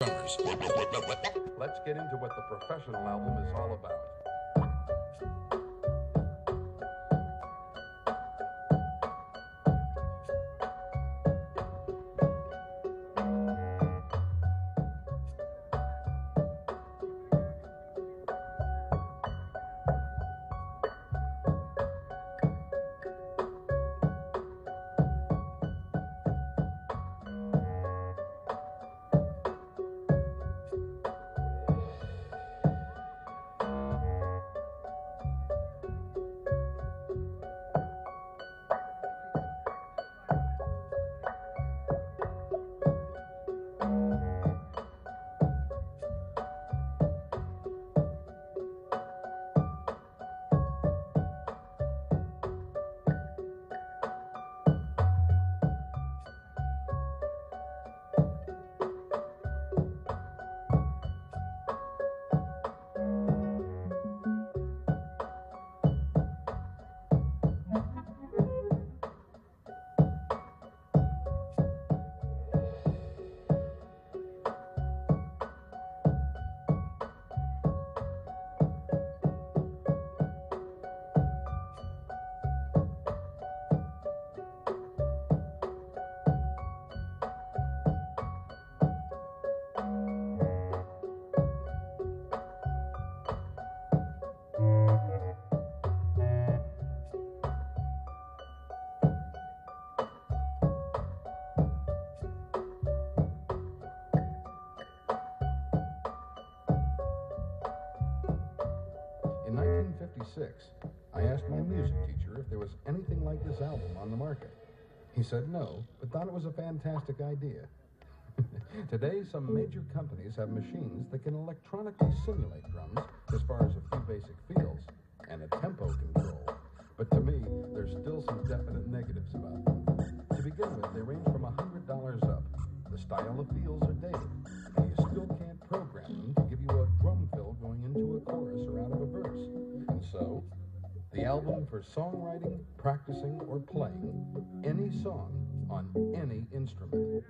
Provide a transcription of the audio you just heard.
drummers. Let's get into what the professional album is all about. In 1956, I asked my music teacher if there was anything like this album on the market. He said no, but thought it was a fantastic idea. Today, some major companies have machines that can electronically simulate drums as far as a few basic feels and a tempo control. But to me, there's still some definite negatives about them. To begin with, they range from $100 up. The style of feels are dated, and you still can't program them to give you a drum fill going into a chorus or out of a verse. And so, the album for songwriting, practicing, or playing any song on any instrument.